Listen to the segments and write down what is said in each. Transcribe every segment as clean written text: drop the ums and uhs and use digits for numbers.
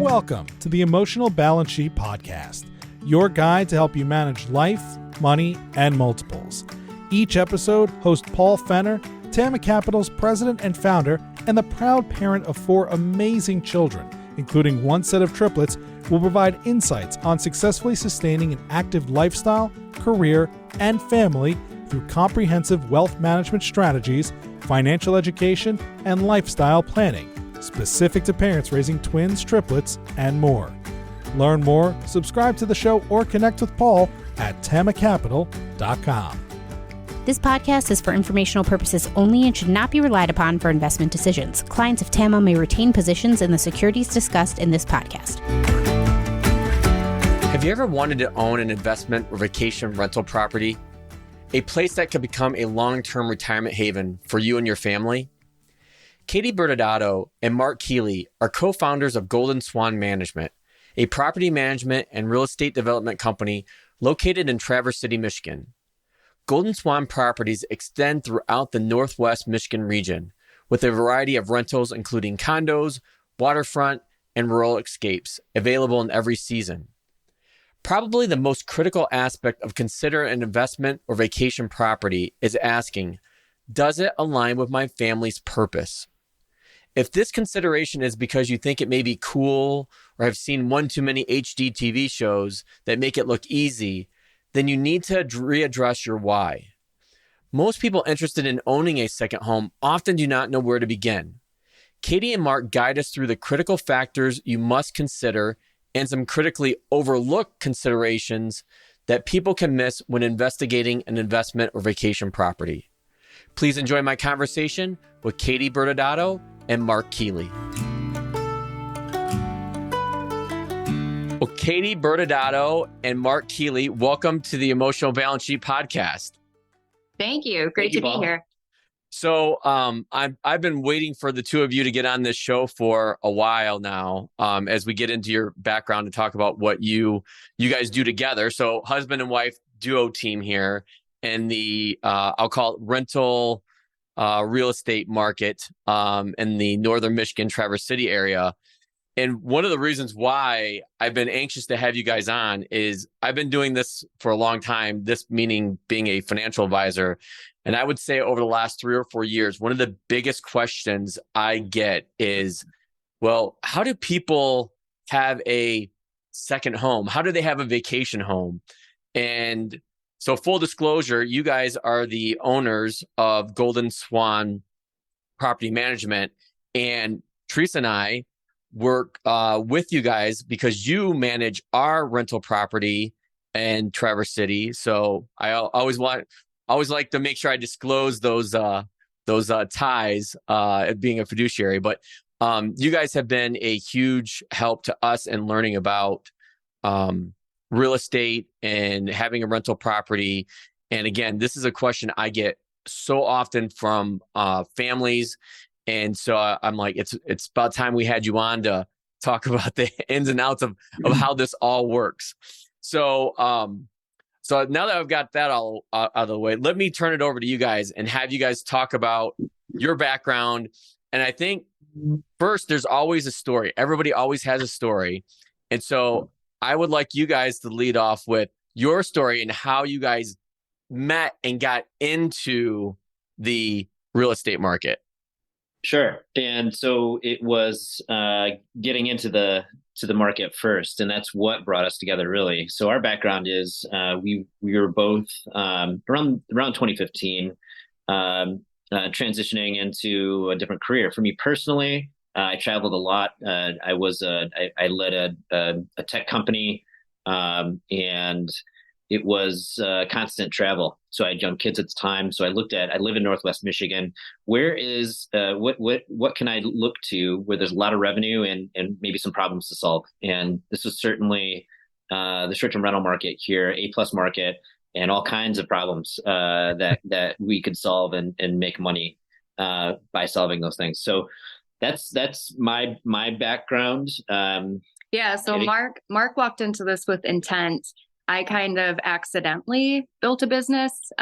welcome to the Emotional Balance Sheet Podcast, your guide to help you manage life, money, and multiples. Each episode, host Paul Fenner, Tama Capital's president and founder, and the proud parent of 4 amazing children, including 1 set of triplets, will provide insights on successfully sustaining an active lifestyle, career, and family through comprehensive wealth management strategies, financial education, and lifestyle planning, specific to parents raising twins, triplets, and more. Learn more, subscribe to the show, or connect with Paul at tamacapital.com. This podcast is for informational purposes only and should not be relied upon for investment decisions. Clients of TAMA may retain positions in the securities discussed in this podcast. Have you ever wanted to own an investment or vacation rental property? A place that could become a long-term retirement haven for you and your family? Katy Bertodatto and Mark Keely are co-founders of Golden Swan Management, a property management and real estate development company located in Traverse City, Michigan. Golden Swan properties extend throughout the Northwest Michigan region with a variety of rentals including condos, waterfront, and rural escapes available in every season. Probably the most critical aspect of considering an investment or vacation property is asking, does it align with my family's purpose? If this consideration is because you think it may be cool or have seen one too many HGTV shows that make it look easy, then you need to readdress your why. Most people interested in owning a second home often do not know where to begin. Katy and Mark guide us through the critical factors you must consider and some critically overlooked considerations that people can miss when investigating an investment or vacation property. Please enjoy my conversation with Katy Bertodatto and Mark Keely. Well, Katy Bertodatto and Mark Keely, welcome to the Emotional Balance Sheet Podcast. Thank you. Great to be here. So I've been waiting for the two of you to get on this show for a while now, as we get into your background and talk about what you guys do together. So husband and wife duo team here in the, I'll call it rental real estate market in the northern Michigan, Traverse City area. And one of the reasons why I've been anxious to have you guys on is I've been doing this for a long time, this meaning being a financial advisor. And I would say over the last 3 or 4 years, one of the biggest questions I get is, well, how do people have a second home? How do they have a vacation home? And so full disclosure, you guys are the owners of Golden Swan Property Management. And Teresa and I work with you guys because you manage our rental property in Traverse City. So I always like to make sure I disclose those ties being a fiduciary. But you guys have been a huge help to us in learning about real estate and having a rental property. And again, this is a question I get so often from families. And so I'm like, it's about time we had you on to talk about the ins and outs of how this all works. So so now that I've got that all out of the way, let me turn it over to you guys and have you guys talk about your background. And I think first, there's always a story. Everybody always has a story. And so I would like you guys to lead off with your story and how you guys met and got into the real estate market. Sure. And so it was getting into the market first, and that's what brought us together, really. So our background is we were both around 2015 transitioning into a different career. For me personally, I traveled a lot. I led a tech company, and it was constant travel. So I had young kids at the time. So I live in Northwest Michigan. Where is, what can I look to where there's a lot of revenue and maybe some problems to solve? And this was certainly the short-term rental market here, A+ market, and all kinds of problems that we could solve and make money by solving those things. So that's my background. Yeah. So Katy? Mark walked into this with intent. I kind of accidentally built a business.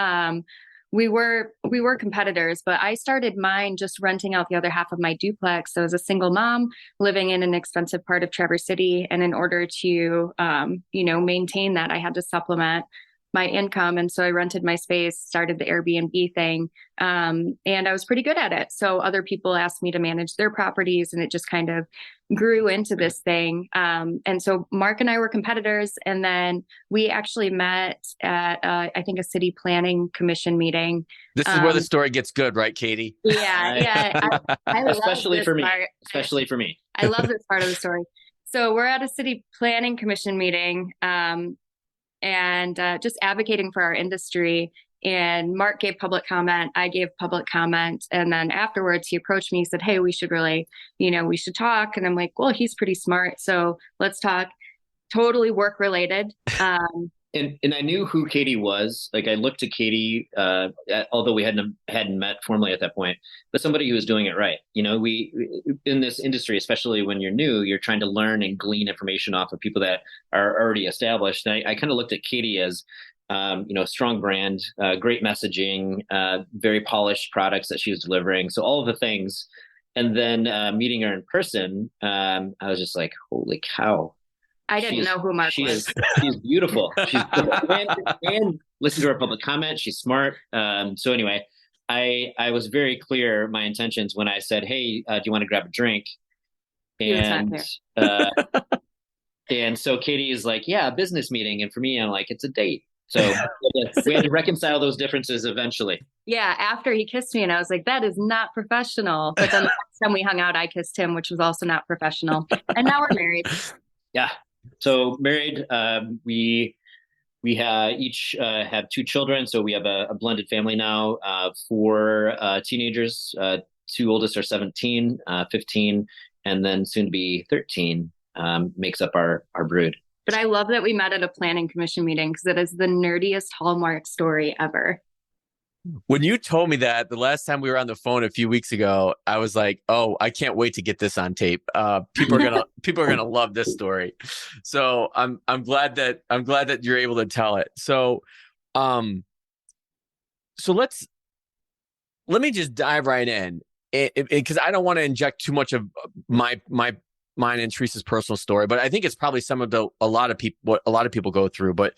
we were competitors, but I started mine just renting out the other half of my duplex. So I was a single mom living in an expensive part of Traverse City. And in order to, maintain that, I had to supplement my income. And so I rented my space, started the Airbnb thing. And I was pretty good at it. So other people asked me to manage their properties, and it just kind of grew into this thing. And so Mark and I were competitors. And then we actually met at, I think, a city planning commission meeting. This is where the story gets good, right, Katie? Yeah. I especially for me. Part. Especially for me. I love this part of the story. So we're at a city planning commission meeting. And just advocating for our industry. And Mark gave public comment. I gave public comment. And then afterwards, he approached me. He said, hey, we should really, we should talk. And I'm like, well, he's pretty smart. So let's talk. Totally work related. And I knew who Katy was. Like, I looked at Katy, although we hadn't met formally at that point, but somebody who was doing it right. We in this industry, especially when you're new, you're trying to learn and glean information off of people that are already established. And I kind of looked at Katy as, strong brand, great messaging, very polished products that she was delivering. So all of the things. And then meeting her in person, I was just like, holy cow. I didn't know who Mark was. She's beautiful. She's and listen to her public comment. She's smart. So anyway, I was very clear my intentions when I said, "Hey, do you want to grab a drink?" And and so Katy is like, "Yeah, a business meeting." And for me, I'm like, "It's a date." So we had to reconcile those differences eventually. Yeah, after he kissed me, and I was like, "That is not professional." But then the next time we hung out, I kissed him, which was also not professional. And now we're married. Yeah. So married, we each have 2 children. So we have a blended family now, 4 teenagers. 2 oldest are 17, 15, and then soon to be 13 makes up our brood. But I love that we met at a planning commission meeting, because it is the nerdiest Hallmark story ever. When you told me that the last time we were on the phone a few weeks ago, I was like, "Oh, I can't wait to get this on tape. People are gonna love this story." So I'm glad that you're able to tell it. So, let me just dive right in, because I don't want to inject too much of mine and Teresa's personal story, but I think it's probably what a lot of people go through. But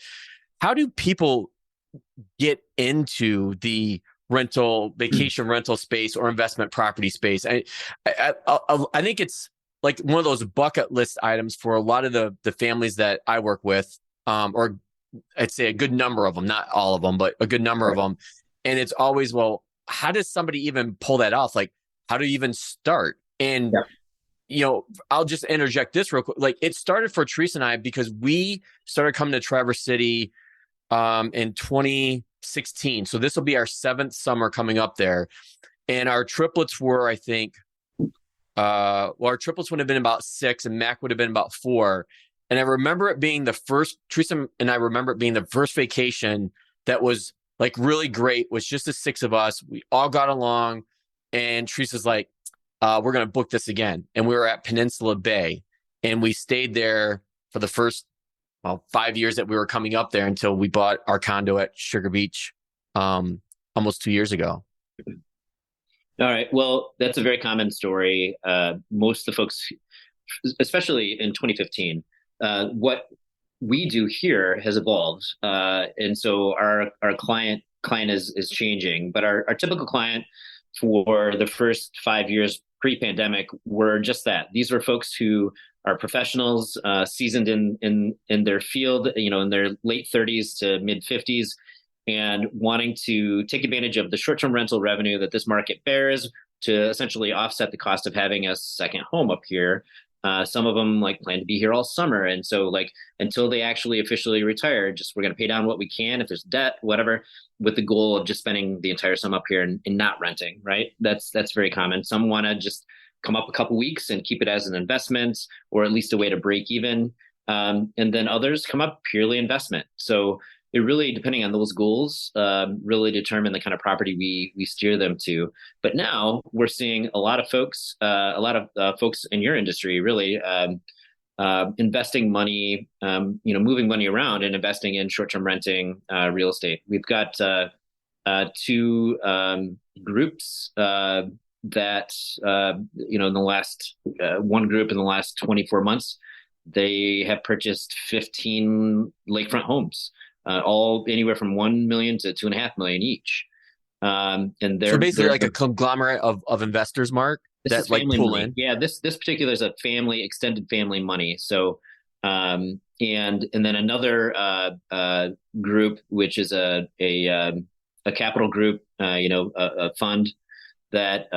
how do people get into the vacation rental space or investment property space? I think it's like one of those bucket list items for a lot of the families that I work with, or I'd say a good number of them, not all of them, but a good number of them. And it's always, well, how does somebody even pull that off? Like, how do you even start? And I'll just interject this real quick. Like, it started for Teresa and I because we started coming to Traverse City in 2016. So this will be our 7th summer coming up there. And our triplets were, I think, our triplets would have been about 6 and Mac would have been about 4. And I remember it being Teresa and I remember it being the first vacation that was like really great, was just the 6 of us. We all got along, and Teresa's like, we're going to book this again. And we were at Peninsula Bay, and we stayed there for the first 5 years that we were coming up there until we bought our condo at Sugar Beach almost 2 years ago. All right. Well, that's a very common story. Most of the folks, especially in 2015, what we do here has evolved. And so our client is changing, but our typical client for the first 5 years pre-pandemic were just that. These were folks who are professionals, seasoned in their field, in their late 30s to mid 50s, and wanting to take advantage of the short-term rental revenue that this market bears to essentially offset the cost of having a second home up here. Some of them plan to be here all summer. And so until they actually officially retire, we're going to pay down what we can, if there's debt, whatever, with the goal of just spending the entire sum up here and not renting, right? That's very common. Some want to just come up a couple weeks and keep it as an investment, or at least a way to break even. And then others come up purely investment. So it really, depending on those goals, really determine the kind of property we steer them to. But now we're seeing a lot of folks in your industry really investing money, moving money around and investing in short-term renting real estate. We've got to groups that, in the last, one group in the last 24 months, they have purchased 15 lakefront homes, all anywhere from 1 million to 2.5 million each. And so basically like a conglomerate of investors, Mark, that like pull money. in. Yeah, this particular is a extended family money. So, and then another group, which is a capital group, a fund that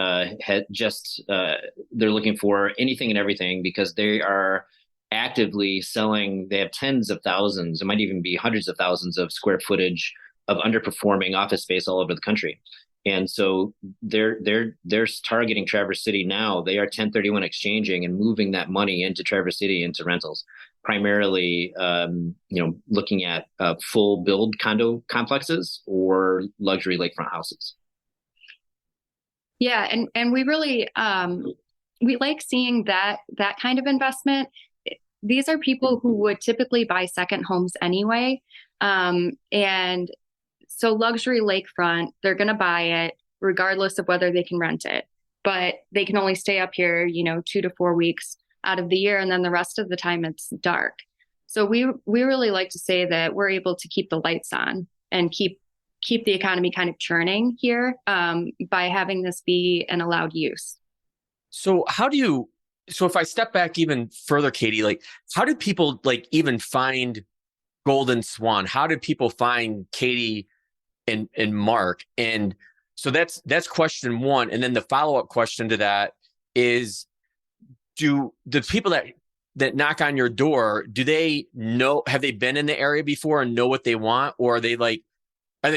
had just they're looking for anything and everything because they are actively selling. They have tens of thousands, it might even be hundreds of thousands of square footage of underperforming office space all over the country. And so they're targeting Traverse City now. They are 1031 exchanging and moving that money into Traverse City into rentals, primarily, looking at full build condo complexes or luxury lakefront houses. Yeah, and we really we like seeing that kind of investment. These are people who would typically buy second homes anyway, and so luxury lakefront, they're going to buy it regardless of whether they can rent it, but they can only stay up here, 2 to 4 weeks out of the year, and then the rest of the time it's dark. So we really like to say that we're able to keep the lights on and keep the economy kind of churning here by having this be an allowed use. So if I step back even further, Katy, like how do people like even find Golden Swan? How did people find Katy and Mark? And so that's question one. And then the follow-up question to that is, do the people that knock on your door, do they know, have they been in the area before and know what they want? Or are they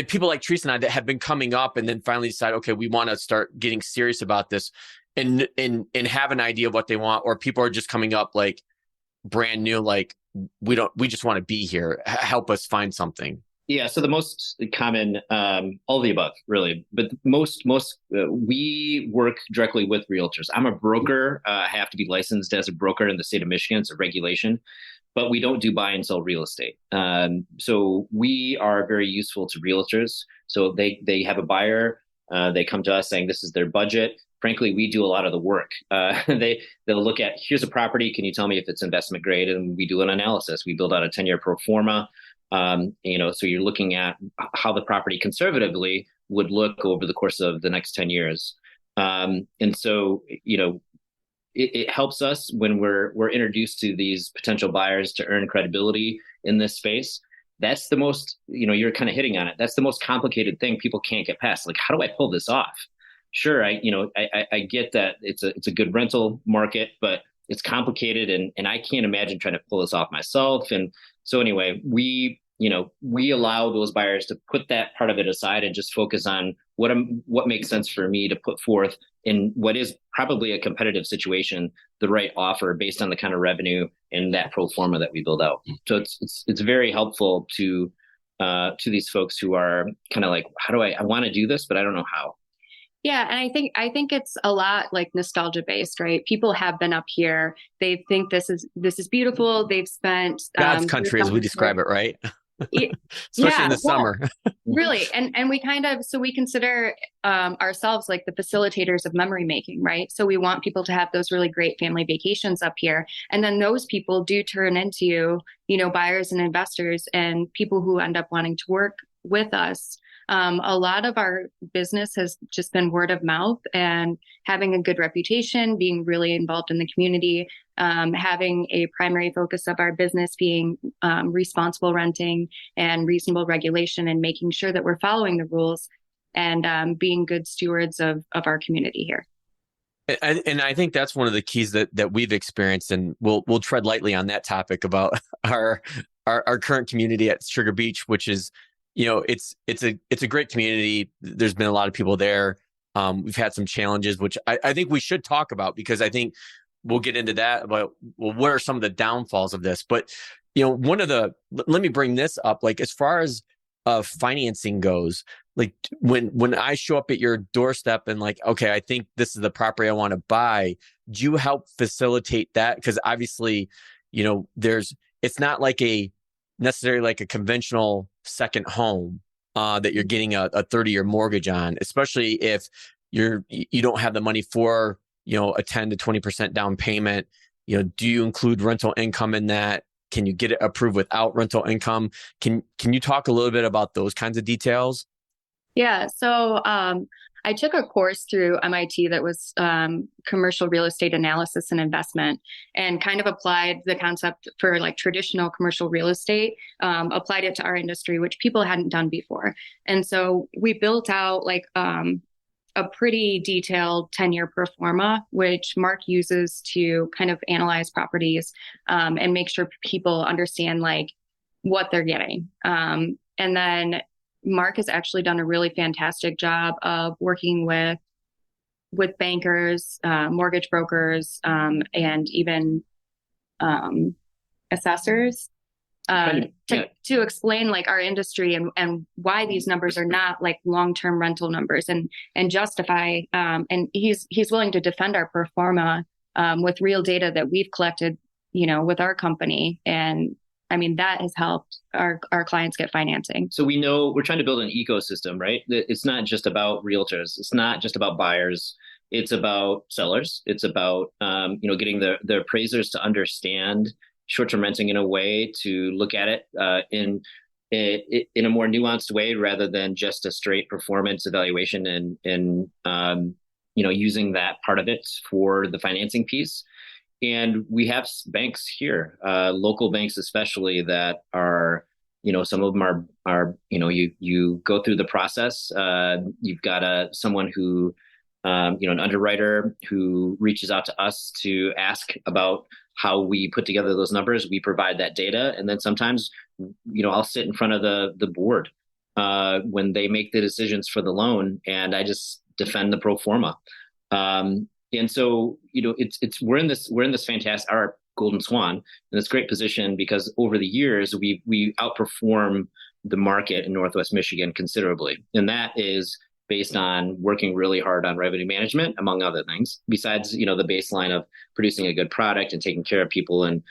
people like Teresa and I that have been coming up and then finally decide, okay, we want to start getting serious about this and have an idea of what they want? Or people are just coming up like brand new, like we just want to be here. Help us find something. Yeah. So the most common, all of the above, really. But most, we work directly with realtors. I'm a broker. I have to be licensed as a broker in the state of Michigan. It's a regulation, but we don't do buy and sell real estate. So we are very useful to realtors. So they have a buyer. They come to us saying this is their budget. Frankly, we do a lot of the work. They'll look at, here's a property. Can you tell me if it's investment grade? And we do an analysis. We build out a 10-year pro forma. So you're looking at how the property conservatively would look over the course of the next 10 years. And so, it helps us when we're introduced to these potential buyers to earn credibility in this space. That's the most, you're kind of hitting on it. That's the most complicated thing people can't get past. Like, how do I pull this off? Sure. I get that it's a good rental market, but it's complicated and I can't imagine trying to pull this off myself. And so anyway, we allow those buyers to put that part of it aside and just focus on what makes sense for me to put forth in what is probably a competitive situation, the right offer based on the kind of revenue and that pro forma that we build out. So it's very helpful to these folks who are kind of like, how do I want to do this, but I don't know how. Yeah. And I think it's a lot like nostalgia based, right? People have been up here. They think this is beautiful. They've spent God's country as we describe it, right? Especially in the summer. Really. And we we consider ourselves like the facilitators of memory making, right? So we want people to have those really great family vacations up here. And then those people do turn into, buyers and investors and people who end up wanting to work with us. A lot of our business has just been word of mouth and having a good reputation, being really involved in the community, having a primary focus of our business being responsible renting and reasonable regulation and making sure that we're following the rules and being good stewards of our community here. And I think that's one of the keys that we've experienced, and we'll tread lightly on that topic about our current community at Sugar Beach, which is, it's a great community. There's been a lot of people there. We've had some challenges, which I think we should talk about because I think we'll get into that about, well, what are some of the downfalls of this? But, let me bring this up, like as far as financing goes, like when I show up at your doorstep and like, okay, I think this is the property I want to buy, do you help facilitate that? Because obviously, it's not like necessarily like a conventional second home. that you're getting a 30-year mortgage on, especially if you don't have the money for, a 10 to 20% down payment. Do you include rental income in that? Can you get it approved without rental income? Can you talk a little bit about those kinds of details? Yeah. So I took a course through MIT that was commercial real estate analysis and investment, and kind of applied the concept for like traditional commercial real estate, applied it to our industry, which people hadn't done before. And so we built out like a pretty detailed 10-year pro forma, which Mark uses to kind of analyze properties and make sure people understand like what they're getting. And then Mark has actually done a really fantastic job of working with bankers, mortgage brokers, and even assessors to explain like our industry and why these numbers are not like long-term rental numbers, and justify. And he's willing to defend our pro forma with real data that we've collected, with our company. And I mean, that has helped our clients get financing. So we know we're trying to build an ecosystem, right? It's not just about realtors. It's not just about buyers. It's about sellers. It's about, getting the appraisers to understand short-term renting in a way to look at it in a more nuanced way, rather than just a straight performance evaluation and using that part of it for the financing piece. And we have banks here, local banks especially, that are, some of them are you go through the process. You've got someone who, an underwriter who reaches out to us to ask about how we put together those numbers. We provide that data. And then sometimes, I'll sit in front of the board when they make the decisions for the loan, and I just defend the pro forma. And so, we're in this fantastic, our Golden Swan, in this great position because over the years we outperform the market in Northwest Michigan considerably, and that is based on working really hard on revenue management, among other things. Besides, the baseline of producing a good product and taking care of people, and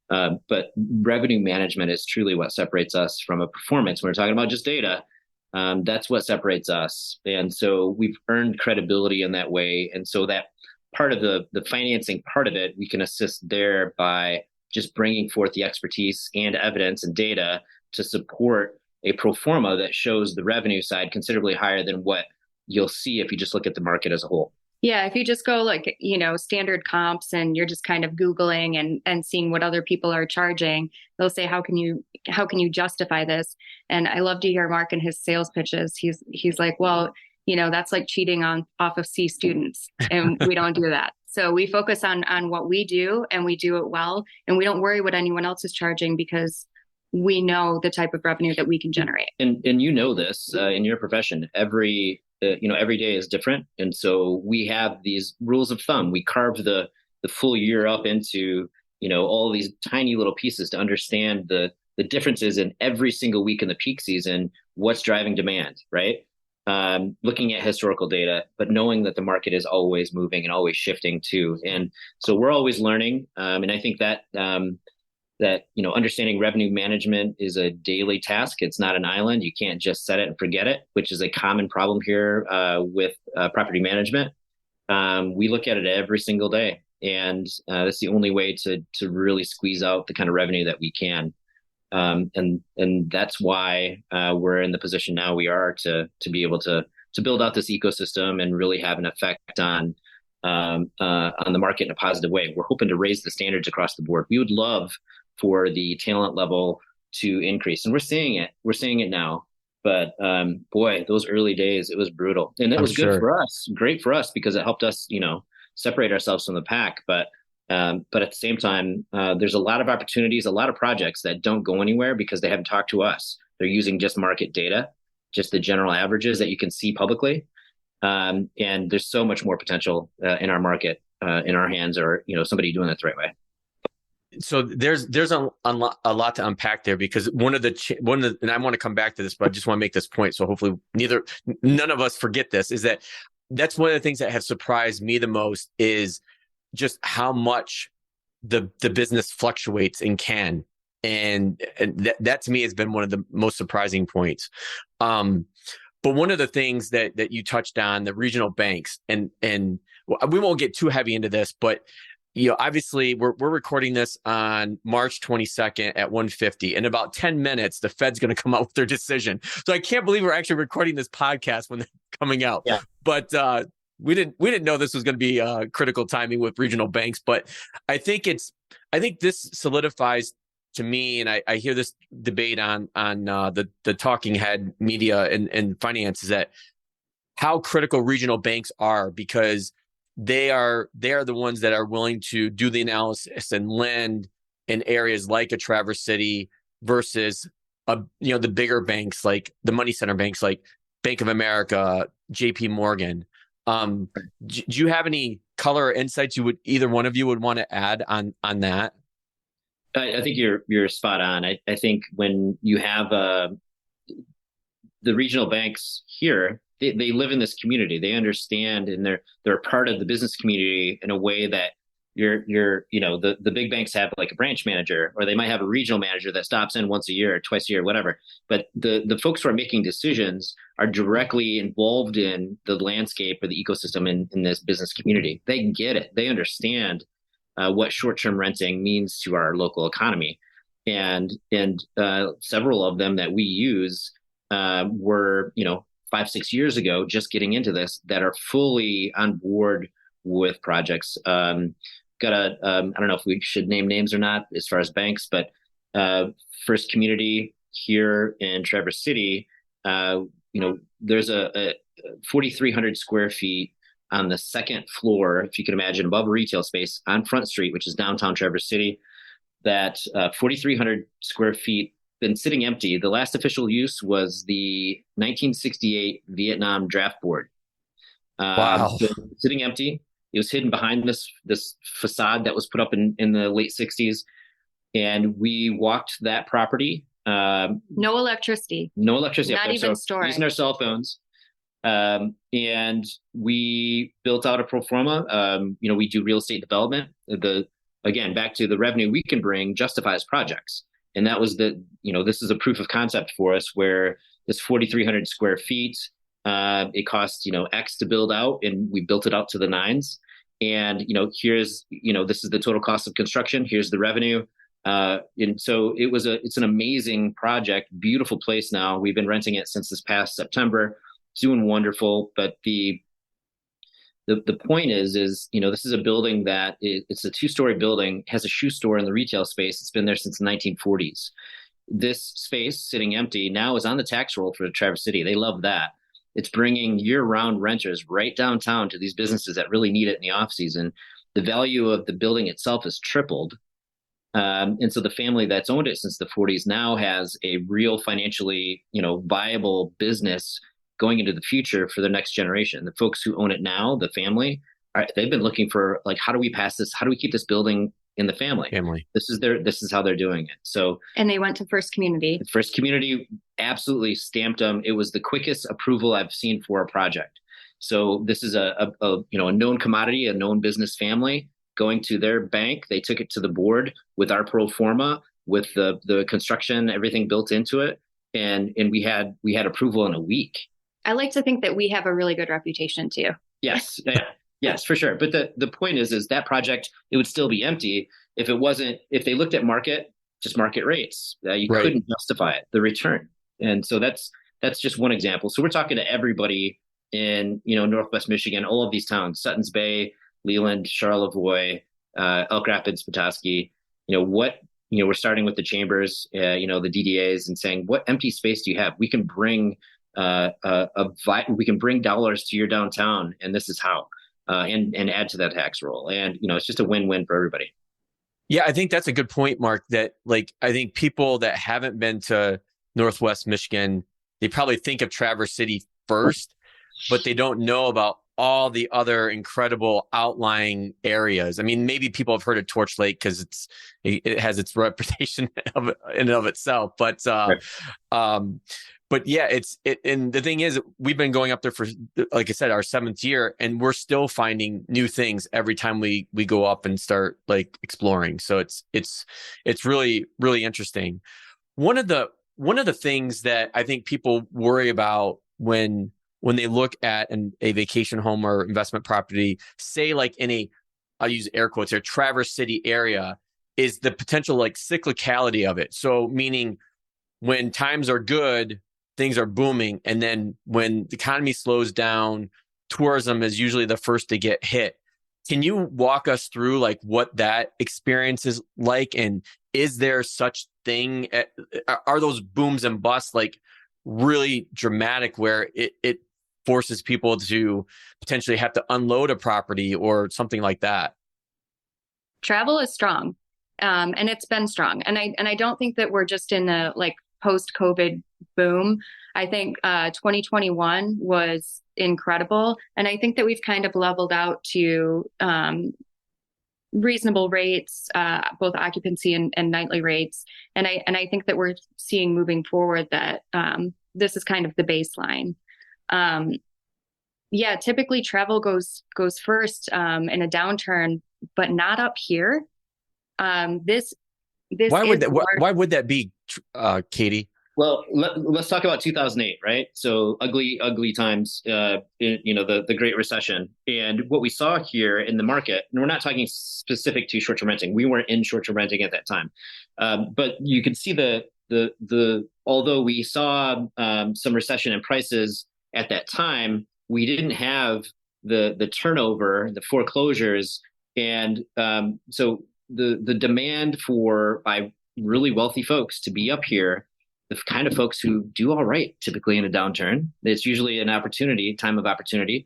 but revenue management is truly what separates us from a performance. When we're talking about just data. That's what separates us. And so we've earned credibility in that way. And so that part of the financing part of it, we can assist there by just bringing forth the expertise and evidence and data to support a pro forma that shows the revenue side considerably higher than what you'll see if you just look at the market as a whole. Yeah, if you just go like, standard comps and you're just kind of Googling and seeing what other people are charging, they'll say, how can you justify this? And I love to hear Mark in his sales pitches. He's like, well, that's like cheating off of C students, and we don't do that. So we focus on what we do, and we do it well, and we don't worry what anyone else is charging because we know the type of revenue that we can generate. And this in your profession, every day is different. And so we have these rules of thumb. We carved the full year up into, all these tiny little pieces to understand the differences in every single week in the peak season, what's driving demand, right? Looking at historical data, but knowing that the market is always moving and always shifting too. And so we're always learning. And I think that understanding revenue management is a daily task. It's not an island. You can't just set it and forget it, which is a common problem here with property management. We look at it every single day, and that's the only way to really squeeze out the kind of revenue that we can. And that's why we're in the position now we are to be able to build out this ecosystem and really have an effect on the market in a positive way. We're hoping to raise the standards across the board. We would love for the talent level to increase. And we're seeing it now, but boy, those early days, it was brutal, and it was good for us, great for us, because it helped us, separate ourselves from the pack. But at the same time, there's a lot of opportunities, a lot of projects that don't go anywhere because they haven't talked to us. They're using just market data, just the general averages that you can see publicly. And there's so much more potential in our market, in our hands, or, somebody doing it the right way. So there's a lot to unpack there, because one of the and I want to come back to this, but I just want to make this point. So hopefully none of us forget this, is that's one of the things that have surprised me the most, is just how much the business fluctuates and can. And that to me has been one of the most surprising points. But one of the things that you touched on, the regional banks, and we won't get too heavy into this, but obviously we're recording this on March 22nd at 1:50. In about 10 minutes, the Fed's going to come out with their decision. So I can't believe we're actually recording this podcast when they're coming out. Yeah. But we didn't know this was going to be critical timing with regional banks. But I think this solidifies to me, and I hear this debate on the talking head media and finance, is that how critical regional banks are, because they are the ones that are willing to do the analysis and lend in areas like a Traverse City versus the bigger banks, like the money center banks like Bank of America, JP Morgan. Do you have any color or insights either one of you would want to add on that? I think you're spot on. I think when you have the regional banks here, they live in this community. They understand, and they're a part of the business community in a way that the big banks have like a branch manager, or they might have a regional manager that stops in once a year or twice a year, whatever. But the folks who are making decisions are directly involved in the landscape or the ecosystem in this business community. They get it. They understand what short-term renting means to our local economy, and several of them that we use were 5-6 years ago just getting into this, that are fully on board with projects. I don't know if we should name names or not as far as banks, but First Community here in Traverse City, there's a 4,300 square feet on the second floor, if you can imagine, above a retail space on Front Street, which is downtown Traverse City. That 4,300 square feet been sitting empty. The last official use was the 1968 Vietnam draft board. Wow. So sitting empty. It was hidden behind this facade that was put up in the late 60s. And we walked that property. No electricity. Not even storage. Using our cell phones. And we built out a pro forma. We do real estate development. Again, back to the revenue we can bring justifies projects. And that was this is a proof of concept for us, where this 4,300 square feet, it cost, X to build out, and we built it out to the nines. And, here's, this is the total cost of construction. Here's the revenue. And so it's an amazing project, beautiful place now. We've been renting it since this past September, doing wonderful. But the point is, this is a building that it's a 2-story building, has a shoe store in the retail space. It's been there since the 1940s. This space sitting empty now is on the tax roll for Traverse City. They love that. It's bringing year-round renters right downtown to these businesses that really need it in the off season. The value of the building itself has tripled. And so the family that's owned it since the 40s now has a real financially, viable business going into the future for the next generation. The folks who own it now, the family, they've been looking for, like, how do we pass this? How do we keep this building in the family? This is how they're doing it. So, and they went to First Community. First Community absolutely stamped them. It was the quickest approval I've seen for a project. So this is a known commodity, a known business family going to their bank. They took it to the board with our pro forma, with the construction, everything built into it, and we had approval in a week. I like to think that we have a really good reputation too. Yes. Yes, for sure. But the point is that project, it would still be empty if they looked at market rates. You couldn't justify it, the return. And so that's just one example. So we're talking to everybody in, Northwest Michigan, all of these towns, Suttons Bay, Leland, Charlevoix, Elk Rapids, Petoskey. We're starting with the chambers, the DDAs, and saying, what empty space do you have? We can bring we can bring dollars to your downtown, and this is how, and add to that tax roll. And, it's just a win-win for everybody. Yeah, I think that's a good point, Mark, that I think people that haven't been to Northwest Michigan, they probably think of Traverse City first, but they don't know about all the other incredible outlying areas. I mean, maybe people have heard of Torch Lake because it has its reputation in and of itself, but But yeah, and the thing is, we've been going up there for, like I said, our 7th year, and we're still finding new things every time we go up and start exploring. So it's really, really interesting. One of the one of the things that I think people worry about when they look at a vacation home or investment property, say like I'll use air quotes here, Traverse City area, is the potential like cyclicality of it. So meaning when times are good, things are booming. And then when the economy slows down, tourism is usually the first to get hit. Can you walk us through like what that experience is like? And is there such thing? Are those booms and busts like really dramatic where it forces people to potentially have to unload a property or something like that? Travel is strong. And it's been strong. And I don't think that we're just in a like post-COVID boom. I think 2021 was incredible. And I think that we've kind of leveled out to reasonable rates, both occupancy and nightly rates. And I think that we're seeing moving forward that this is kind of the baseline. Yeah, typically travel goes first in a downturn, but not up here. This why would that be, Katy? Well, let's talk about 2008, right? So ugly times, the Great Recession. And what we saw here in the market, and we're not talking specific to short-term renting. We weren't in short-term renting at that time. But you could see although we saw some recession in prices at that time, we didn't have the turnover, the foreclosures. And so the demand by really wealthy folks to be up here, the kind of folks who do all right, typically in a downturn, it's usually an time of opportunity.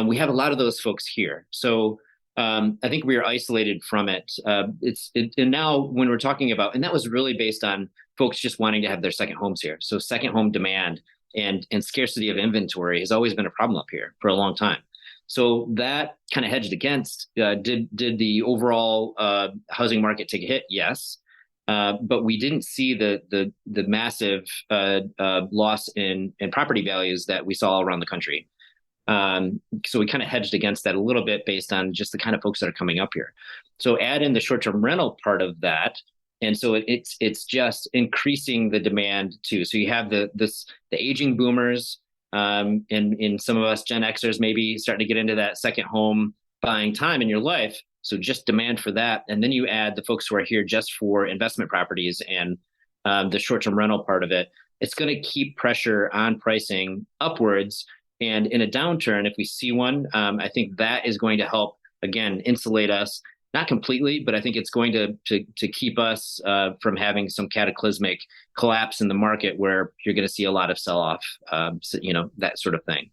We have a lot of those folks here. So I think we are isolated from it. And now when we're talking about, and that was really based on folks just wanting to have their second homes here. So second home demand and scarcity of inventory has always been a problem up here for a long time. So that kind of hedged against, did the overall housing market take a hit? Yes. But we didn't see the massive loss in property values that we saw around the country. So we kind of hedged against that a little bit based on just the kind of folks that are coming up here. So add in the short-term rental part of that. And so it's just increasing the demand too. So you have the aging boomers, and some of us Gen Xers maybe starting to get into that second home buying time in your life. So just demand for that. And then you add the folks who are here just for investment properties and the short-term rental part of it. It's going to keep pressure on pricing upwards. And in a downturn, if we see one, I think that is going to help, again, insulate us, not completely, but I think it's going to keep us from having some cataclysmic collapse in the market where you're going to see a lot of sell-off, that sort of thing.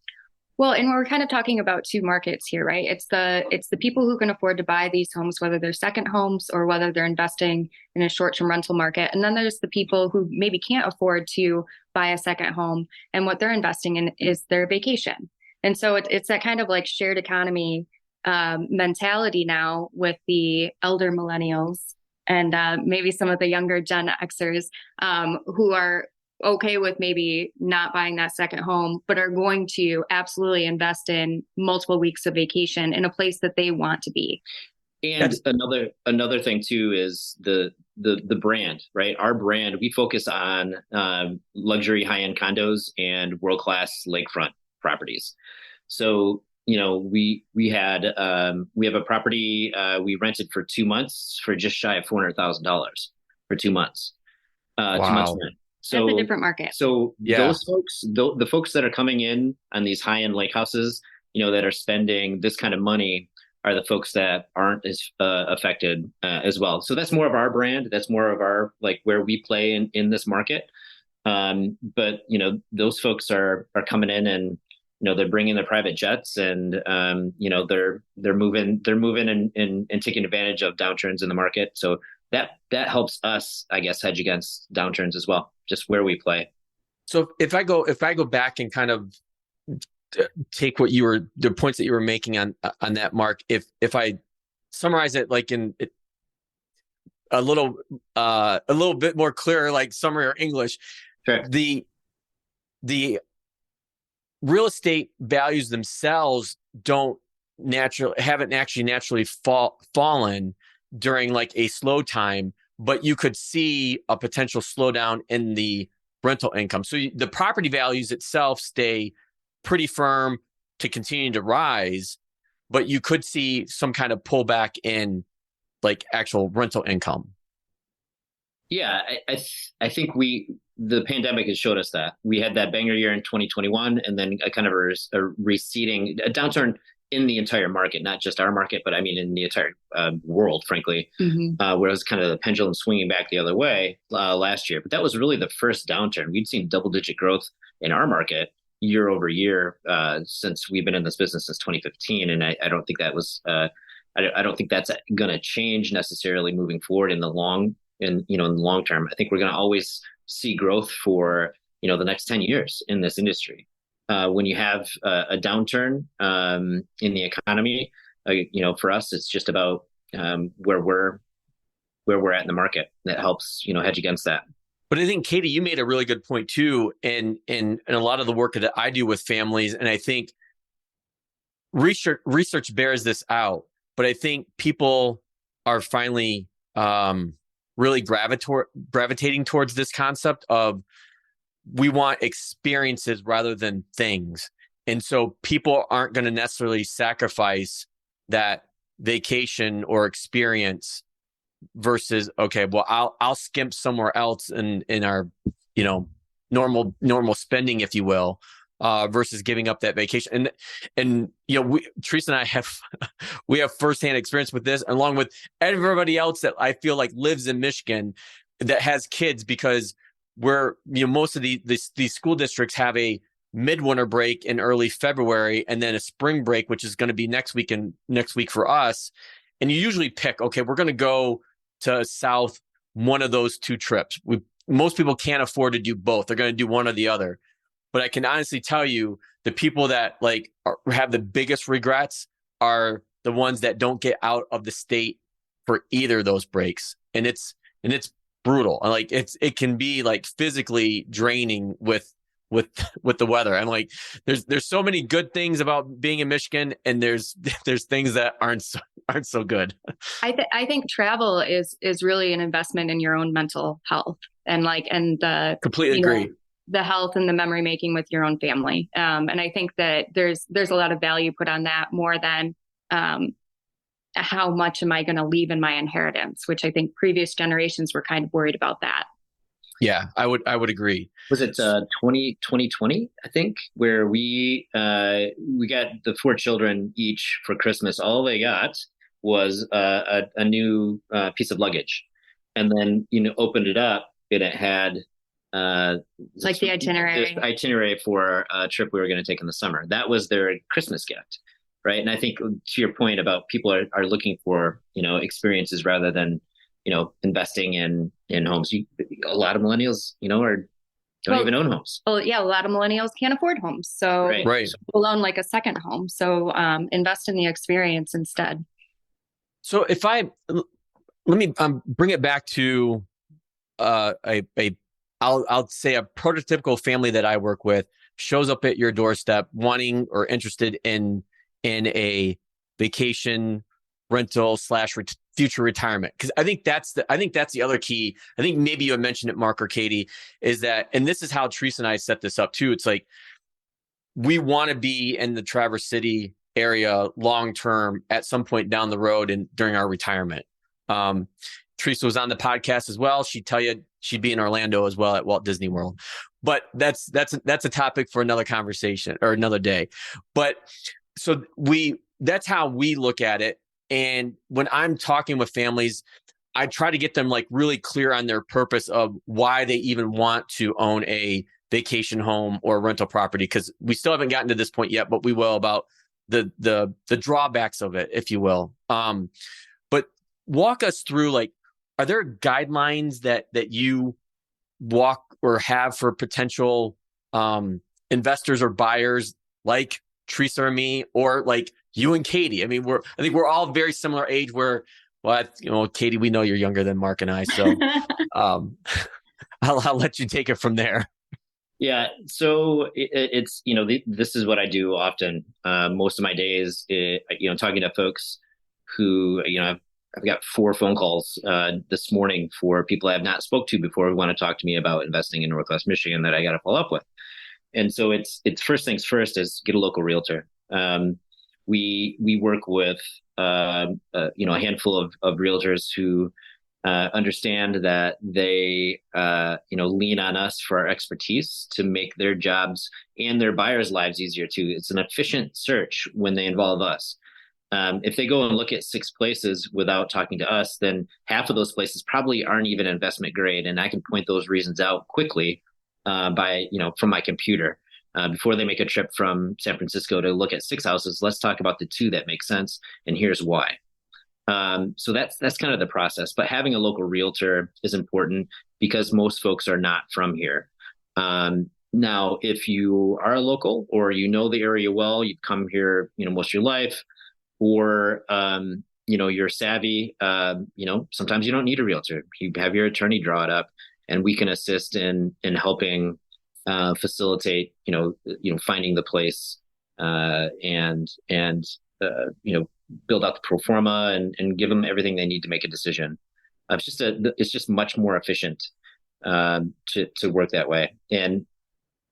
Well, and we're kind of talking about two markets here, right? It's the people who can afford to buy these homes, whether they're second homes or whether they're investing in a short-term rental market. And then there's the people who maybe can't afford to buy a second home, and what they're investing in is their vacation. And so it's that kind of like shared economy mentality now with the elder millennials and maybe some of the younger Gen Xers who are okay with maybe not buying that second home, but are going to absolutely invest in multiple weeks of vacation in a place that they want to be. And another thing too is the brand, right? Our brand, we focus on luxury high-end condos and world-class lakefront properties. So, we have a property we rented for 2 months for just shy of $400,000 for 2 months. Wow. 2 months rent. So that's a different market. So those folks, the folks that are coming in on these high-end lake houses, that are spending this kind of money are the folks that aren't as affected as well. So that's more of our brand. That's more of our, like, where we play in this market. But those folks are coming in and, they're bringing their private jets and, they're moving and taking advantage of downturns in the market. So that helps us, I guess, hedge against downturns as well, just where we play. So if I go back and kind of take the points that you were making on that, Mark, if I summarize it like in a little bit more clear, like summary or English, sure. The real estate values themselves haven't actually naturally fallen during like a slow time, but you could see a potential slowdown in the rental income. So the property values itself stay pretty firm to continue to rise, but you could see some kind of pullback in like actual rental income. Yeah, I think the pandemic has showed us that. We had that banger year in 2021, and then a kind of a receding, a downturn in the entire market, not just our market, but I mean in the entire world, frankly, where it was kind of the pendulum swinging back the other way last year. But that was really the first downturn. We'd seen double-digit growth in our market year over year since we've been in this business since 2015, and I don't think that was I don't think that's going to change necessarily moving forward in the long term. I think we're going to always see growth for the next 10 years in this industry. When you have a downturn in the economy, for us, it's just about where we're at in the market. That helps hedge against that. But I think, Katy, you made a really good point too, in a lot of the work that I do with families, and I think research bears this out. But I think people are finally really gravitating towards this concept of we want experiences rather than things. And so people aren't going to necessarily sacrifice that vacation or experience versus, okay, well, I'll skimp somewhere else in our, normal spending, if you will, versus giving up that vacation. And Teresa and I we have firsthand experience with this, along with everybody else that I feel like lives in Michigan that has kids, because most of these school districts have a midwinter break in early February and then a spring break, which is going to be next week for us. And you usually pick, okay, we're going to go to South one of those two trips. Most people can't afford to do both. They're going to do one or the other. But I can honestly tell you, the people that have the biggest regrets are the ones that don't get out of the state for either of those breaks. And it's brutal. Like it can be like physically draining with the weather. And like there's so many good things about being in Michigan, and there's things that aren't so good. I think travel is really an investment in your own mental health and the completely agree. The health and the memory making with your own family. And I think that there's a lot of value put on that more than how much am I going to leave in my inheritance, which I think previous generations were kind of worried about that. Yeah, I would agree. Was it 2020, I think, where we got the 4 children each for Christmas. All they got was a new piece of luggage. And then, opened it up and it had the itinerary for a trip we were going to take in the summer. That was their Christmas gift, right? And I think to your point about people are looking for experiences rather than investing in homes. A lot of millennials don't even own homes. Well, yeah, a lot of millennials can't afford homes, so right. We'll own like a second home. So invest in the experience instead. So let me bring it back to I'll say a prototypical family that I work with shows up at your doorstep wanting or interested in a vacation rental / future retirement. Because I think that's the other key. I think maybe you had mentioned it, Mark or Katy, is that, and this is how Teresa and I set this up too. It's like, we want to be in the Traverse City area long-term at some point down the road and during our retirement. Teresa was on the podcast as well. She'd tell you she'd be in Orlando as well at Walt Disney World, but that's a topic for another conversation or another day. But so that's how we look at it. And when I'm talking with families, I try to get them like really clear on their purpose of why they even want to own a vacation home or rental property. Because we still haven't gotten to this point yet, but we will, about the drawbacks of it, if you will. But walk us through, like, are there guidelines that you walk or have for potential investors or buyers like Teresa or me, or like you and Katy? I mean, I think we're all very similar age where, well, Katy, we know you're younger than Mark and I, so I'll let you take it from there. Yeah. So it's, this is what I do often. Most of my days, talking to folks who, I've got 4 phone calls this morning for people I have not spoke to before who want to talk to me about investing in Northwest Michigan that I got to follow up with. And so it's first things first is get a local realtor. We work with a handful of realtors who understand that they lean on us for our expertise to make their jobs and their buyers' lives easier too. It's an efficient search when they involve us. If they go and look at 6 places without talking to us, then half of those places probably aren't even investment grade, and I can point those reasons out quickly from my computer. Before they make a trip from San Francisco to look at 6 houses, let's talk about the 2 that make sense, and here's why. So that's kind of the process. But having a local realtor is important because most folks are not from here. Now, if you are a local or you know the area well, you've come here, most of your life, or you're savvy, sometimes you don't need a realtor. You have your attorney draw it up, and we can assist in helping facilitate, finding the place and build out the pro forma and give them everything they need to make a decision. It's just much more efficient to work that way. And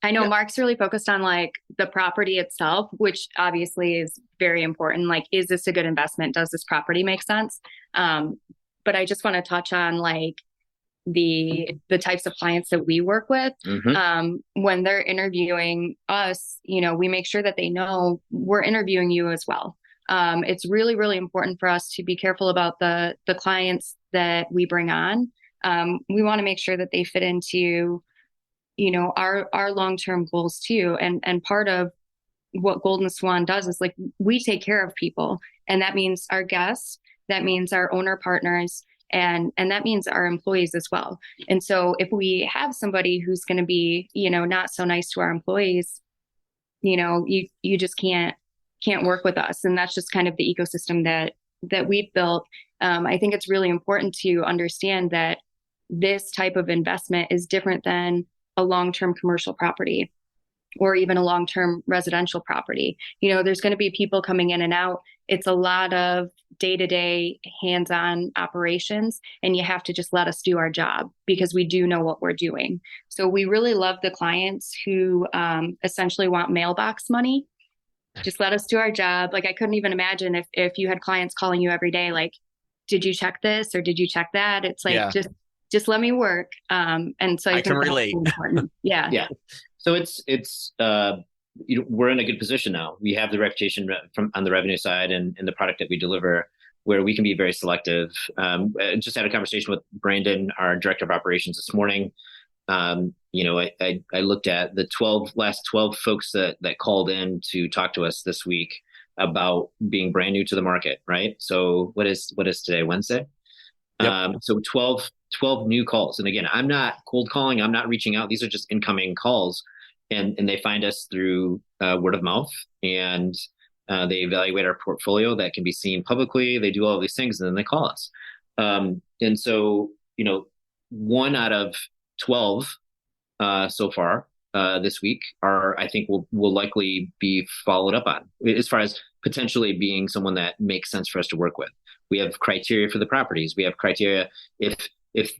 I know Mark's really focused on like the property itself, which obviously is very important. Like, is this a good investment? Does this property make sense? But I just want to touch on like the types of clients that we work with. When they're interviewing us, we make sure that they know we're interviewing you as well. It's really, really important for us to be careful about the clients that we bring on. We want to make sure that they fit into our long-term goals too. And part of what Golden Swan does is like, we take care of people, and that means our guests, that means our owner partners, and that means our employees as well. And so if we have somebody who's going to be, not so nice to our employees, you just can't work with us. And that's just kind of the ecosystem that we've built. I think it's really important to understand that this type of investment is different than a long-term commercial property or even a long-term residential property. There's going to be people coming in and out. It's a lot of day-to-day hands-on operations, and you have to just let us do our job because we do know what we're doing. So we really love the clients who essentially want mailbox money. Just let us do our job. Like, I couldn't even imagine if you had clients calling you every day, like, did you check this or did you check that? It's like, just let me work. And so I can relate. Yeah. Yeah. So we're in a good position now. We have the reputation on the revenue side and the product that we deliver, where we can be very selective. I just had a conversation with Brandon, our director of operations, this morning. I looked at the last 12 folks that called in to talk to us this week about being brand new to the market, right? So what is today, Wednesday? Yep. So 12 new calls. And again, I'm not cold calling. I'm not reaching out. These are just incoming calls. And they find us through word of mouth, and they evaluate our portfolio that can be seen publicly. They do all of these things, and then they call us. And so, 1 out of 12 so far this week I think will likely be followed up on, as far as potentially being someone that makes sense for us to work with. We have criteria for the properties. We have criteria if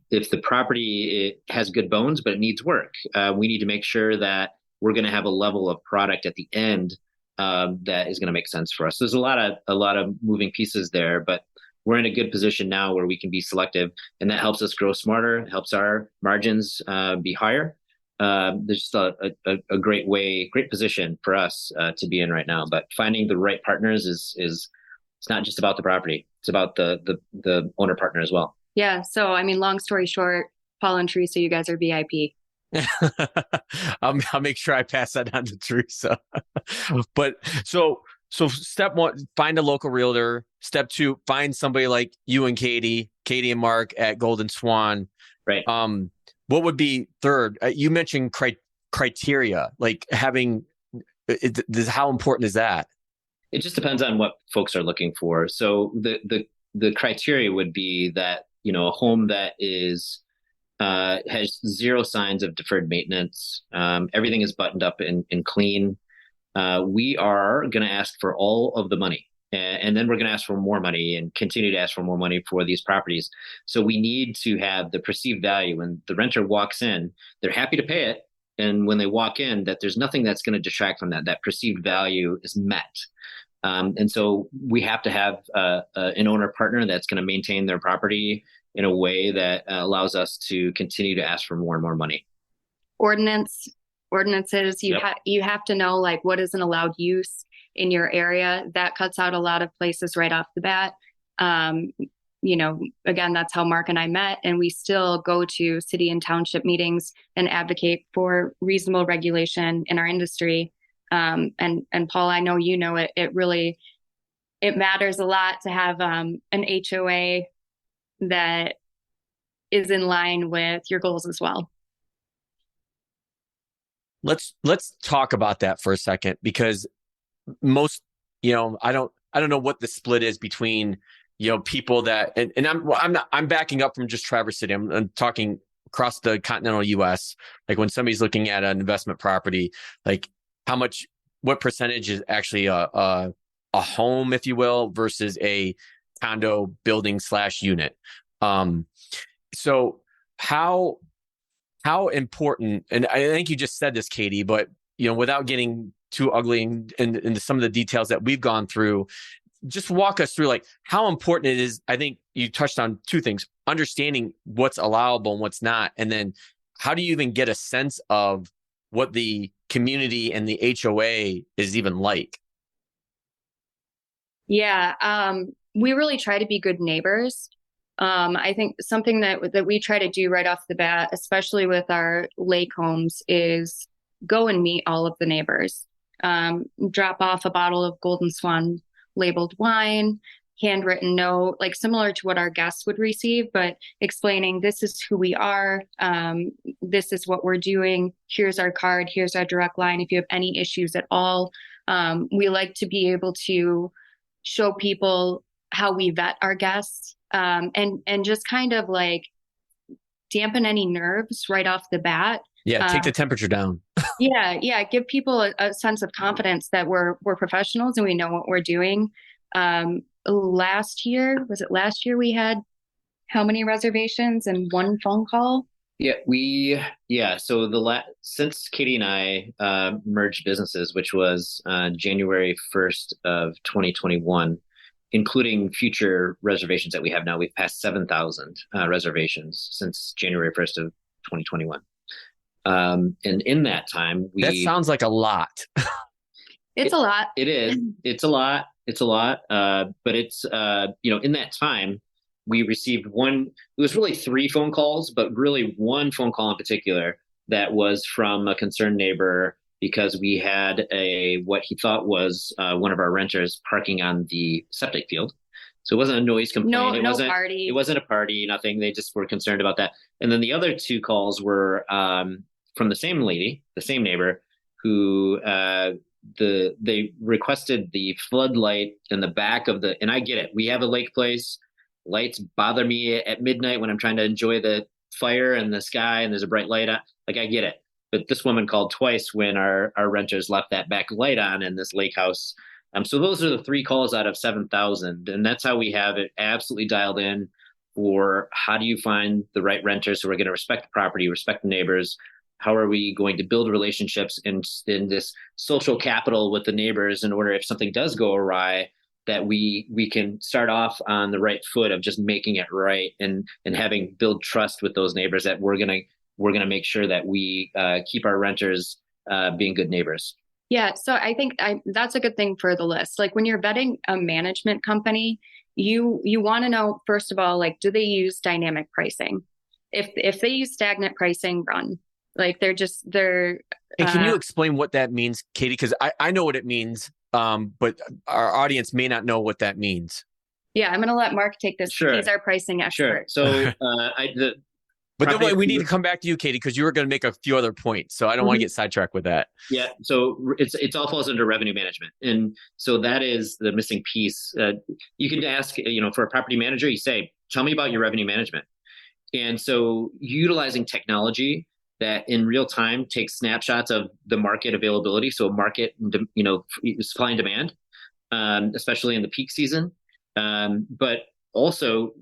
the property has good bones, but it needs work. We need to make sure that we're going to have a level of product at the end that is going to make sense for us. There's a lot of moving pieces there, but we're in a good position now where we can be selective, and that helps us grow smarter, helps our margins be higher. There's just a great position for us to be in right now. But finding the right partners is it's not just about the property; it's about the owner partner as well. Yeah. So, I mean, long story short, Paul and Teresa, you guys are VIP. I'll make sure I pass that on to Teresa. But so step 1, find a local realtor. Step 2, find somebody like you and Katy and Mark at Golden Swan. Right. What would be third? You mentioned criteria, like having. How important is that? It just depends on what folks are looking for. So the criteria would be that a home that has 0 signs of deferred maintenance. Everything is buttoned up and clean. We are going to ask for all of the money. And then we're going to ask for more money and continue to ask for more money for these properties. So we need to have the perceived value. When the renter walks in, they're happy to pay it. And when they walk in, that there's nothing that's going to detract from that. That perceived value is met. And so we have to have an owner partner that's going to maintain their property in a way that allows us to continue to ask for more and more money. Ordinances, you have to know like what is an allowed use in your area. That cuts out a lot of places right off the bat. Again, that's how Mark and I met, and we still go to city and township meetings and advocate for reasonable regulation in our industry. And Paul, I know it matters a lot to have an HOA that is in line with your goals as well. Let's talk about that for a second, because most, I don't know what the split is between, people that, and I'm backing up from just Traverse City. I'm talking across the continental US. Like when somebody's looking at an investment property, like what percentage is actually a home, if you will, versus a condo building / unit. So how important, and I think you just said this, Katy, but without getting too ugly into some of the details that we've gone through, just walk us through like how important it is. I think you touched on two things: understanding what's allowable and what's not, and then how do you even get a sense of what the community and the HOA is even like? Yeah, we really try to be good neighbors. I think something that we try to do right off the bat, especially with our lake homes, is go and meet all of the neighbors. Drop off a bottle of Golden Swan labeled wine, handwritten note, like similar to what our guests would receive, but explaining this is who we are. This is what we're doing. Here's our card. Here's our direct line. If you have any issues at all, we like to be able to show people how we vet our guests, and just kind of like dampen any nerves right off the bat. Yeah, take the temperature down. Yeah. Give people a sense of confidence that we're professionals and we know what we're doing. Last year we had how many reservations and one phone call? So since Katy and I merged businesses, which was January 1st of 2021, including future reservations that we have now, we've passed 7,000 reservations since January 1st of 2021. And in that time, that sounds like a lot. It's a lot. It is. It's a lot. But it's, in that time, we received it was really 3 phone calls, but really one phone call in particular that was from a concerned neighbor, because we had what he thought was one of our renters parking on the septic field. So it wasn't a noise complaint. No party. It wasn't a party, nothing. They just were concerned about that. And then the other 2 calls were from the same lady, the same neighbor, who they requested the floodlight in the back of and I get it. We have a lake place. Lights bother me at midnight when I'm trying to enjoy the fire and the sky and there's a bright light on. Like, I get it. But this woman called twice when our renters left that back light on in this lake house. So those are the 3 calls out of 7,000. And that's how we have it absolutely dialed in for how do you find the right renters who are going to respect the property, respect the neighbors. How are we going to build relationships in this social capital with the neighbors in order, if something does go awry, that we can start off on the right foot of just making it right and having build trust with those neighbors, that we're gonna make sure that we keep our renters being good neighbors. Yeah, so I think that's a good thing for the list. Like when you're vetting a management company, you want to know, first of all, like, do they use dynamic pricing? If they use stagnant pricing, run. Like they're. And can you explain what that means, Katy? Because I know what it means, but our audience may not know what that means. Yeah, I'm going to let Mark take this. Sure. He's our pricing expert. Sure. So But then we need to come back to you, Katy, because you were going to make a few other points. So I don't want to get sidetracked with that. Yeah. So it's all falls under revenue management. And so that is the missing piece. You can ask, for a property manager, you say, tell me about your revenue management. And so utilizing technology that in real time takes snapshots of the market availability. So market, supply and demand. especially in the peak season. But also,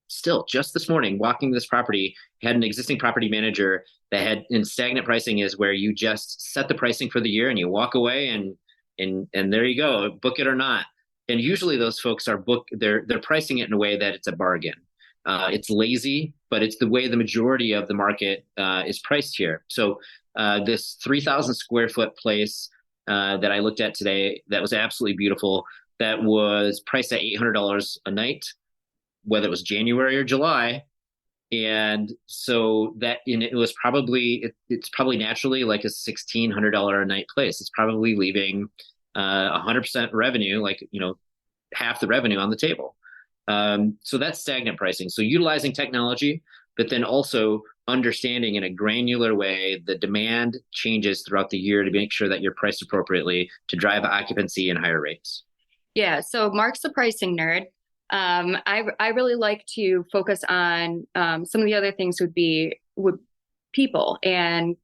still just this morning, walking this property, had an existing property manager that had in stagnant pricing is where you just set the pricing for the year and you walk away and there you go, book it or not. And usually those folks are they're pricing it in a way that it's a bargain. It's lazy, but it's the way the majority of the market is priced here. So this 3,000 square foot place that I looked at today, that was absolutely beautiful, that was priced at $800 a night, whether it was January or July. And so it was probably, it's probably naturally like a $1,600 a night place. It's probably leaving 100% revenue, like, half the revenue on the table. So that's stagnant pricing. So utilizing technology, but then also understanding in a granular way the demand changes throughout the year to make sure that you're priced appropriately to drive occupancy and higher rates. Yeah. So Mark's the pricing nerd. I really like to focus on some of the other things would people and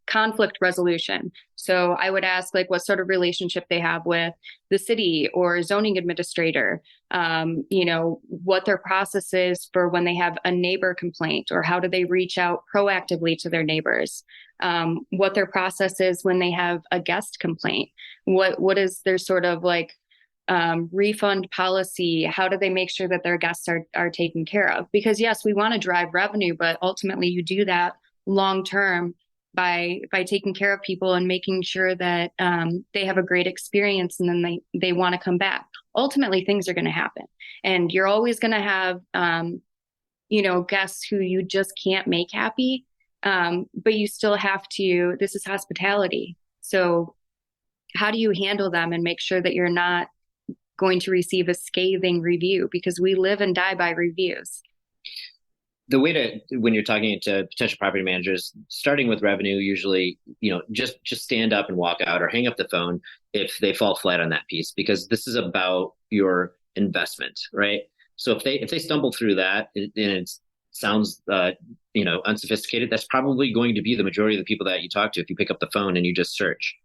conflict resolution. So I would ask like what sort of relationship they have with the city or zoning administrator, what their process is for when they have a neighbor complaint, or how do they reach out proactively to their neighbors, what their process is when they have a guest complaint, what is their sort of like refund policy, how do they make sure that their guests are taken care of? Because yes, we want to drive revenue, but ultimately you do that long term by taking care of people and making sure that they have a great experience, and then they want to come back. Ultimately, things are going to happen, and you're always going to have guests who you just can't make happy, but you still have to. This is hospitality, so how do you handle them and make sure that you're not going to receive a scathing review, because we live and die by reviews. The way when you're talking to potential property managers, starting with revenue, usually, just stand up and walk out or hang up the phone if they fall flat on that piece, because this is about your investment, right? So if they stumble through that and it sounds, unsophisticated, that's probably going to be the majority of the people that you talk to if you pick up the phone and you just search.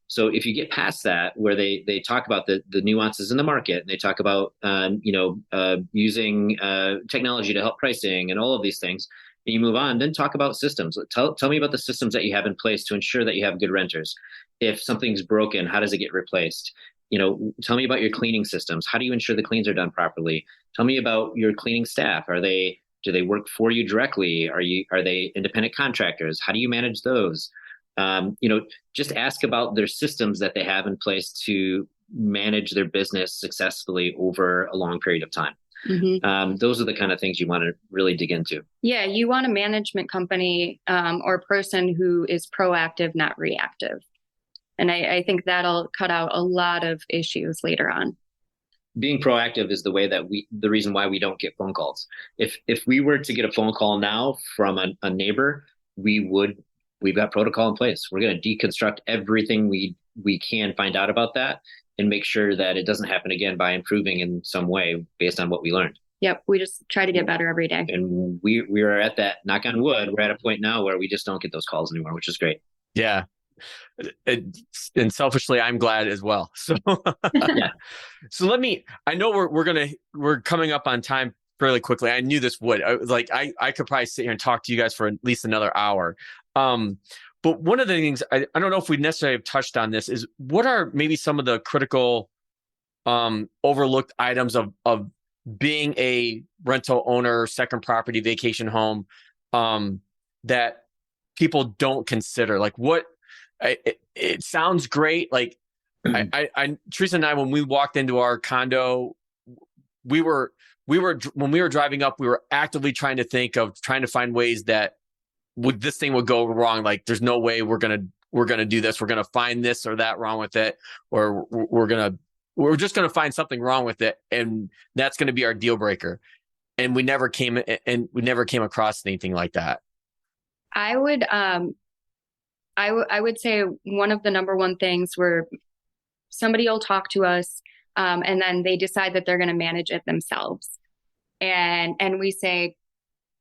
So if you get past that, where they talk about the nuances in the market, and they talk about using technology to help pricing and all of these things, and you move on, then talk about systems. Tell me about the systems that you have in place to ensure that you have good renters. If something's broken, how does it get replaced? Tell me about your cleaning systems. How do you ensure the cleans are done properly? Tell me about your cleaning staff. Do they work for you directly? Are they independent contractors? How do you manage those? Just ask about their systems that they have in place to manage their business successfully over a long period of time. Mm-hmm. Those are the kind of things you want to really dig into. Yeah, you want a management company or person who is proactive, not reactive. And I think that'll cut out a lot of issues later on. Being proactive is the reason why we don't get phone calls. If we were to get a phone call now from a neighbor, we've got protocol in place. We're going to deconstruct everything we can find out about that and make sure that it doesn't happen again by improving in some way based on what we learned. Yep. We just try to get better every day. And we are at that, knock on wood, we're at a point now where we just don't get those calls anymore, which is great. Yeah. And selfishly, I'm glad as well. So, yeah. So I know we're coming up on time fairly quickly. I knew this would. I could probably sit here and talk to you guys for at least another hour. But one of the things I don't know if we necessarily have touched on this is, what are maybe some of the critical overlooked items of being a rental owner, second property, vacation home, that people don't consider? Like it sounds great. Like Teresa and I, when we walked into our condo, when we were driving up, we were actively trying to find ways that this thing would go wrong. Like, there's no way we're gonna do this. We're gonna find this or that wrong with it, or we're just gonna find something wrong with it, and that's gonna be our deal breaker. And we never came across anything like that. I would say one of the number one things where somebody will talk to us, and then they decide that they're going to manage it themselves, and we say,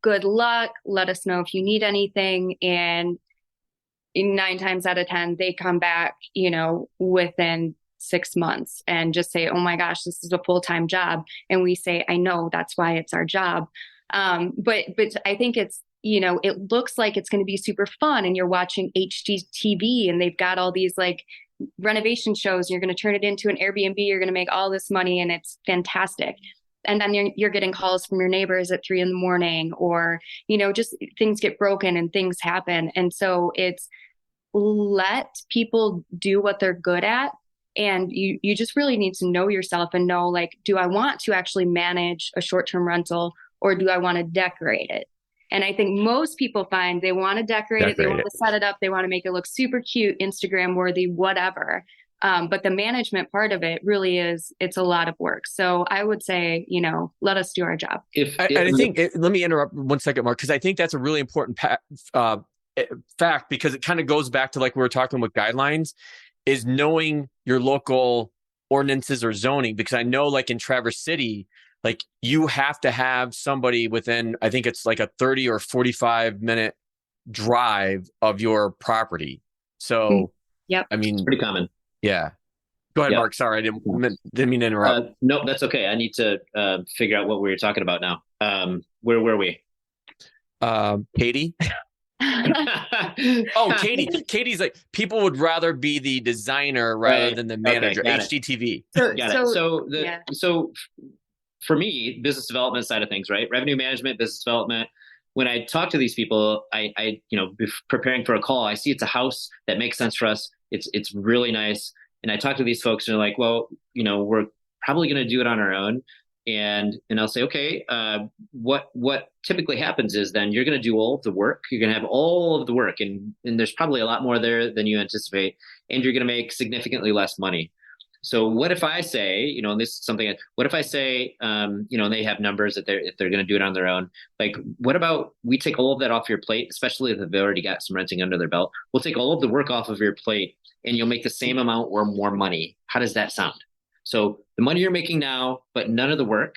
good luck. Let us know if you need anything. And 9 times out of 10, they come back, within 6 months and just say, oh my gosh, this is a full-time job. And we say, I know, that's why it's our job. But I think it's, it looks like it's going to be super fun and you're watching HGTV and they've got all these like renovation shows. You're going to turn it into an Airbnb. You're going to make all this money and it's fantastic. And then you're getting calls from your neighbors at 3 a.m. or, just things get broken and things happen. And so it's let people do what they're good at. And you just really need to know yourself and know, like, do I want to actually manage a short-term rental or do I want to decorate it? And I think most people find they want to decorate it. They want to set it up. They want to make it look super cute, Instagram worthy, whatever. But the management part of it really it's a lot of work. So I would say, let us do our job. Let me interrupt 1 second, Mark, because I think that's a really important fact, because it kind of goes back to like we were talking with guidelines, is knowing your local ordinances or zoning. Because I know like in Traverse City, like you have to have somebody within, I think it's like a 30 or 45-minute drive of your property. So, yep. I mean, it's pretty common. Yeah. Go ahead, Mark. Sorry, I didn't mean to interrupt. No, that's okay. I need to figure out what we were talking about now. Where were we? Katy? Oh, Katy. Katy's like, people would rather be the designer rather than the manager. HGTV. So for me, business development side of things, right? Revenue management, business development. When I talk to these people, I preparing for a call, I see it's a house that makes sense for us. It's really nice. And I talk to these folks and they're like, well, we're probably going to do it on our own. And I'll say, okay, what typically happens is then you're going to do all of the work. You're going to have all of the work and there's probably a lot more there than you anticipate. And you're going to make significantly less money. So what if I say, and this is something, what if I say, they have numbers that if they're going to do it on their own, like, what about we take all of that off your plate, especially if they've already got some renting under their belt, we'll take all of the work off of your plate and you'll make the same amount or more money. How does that sound? So the money you're making now, but none of the work,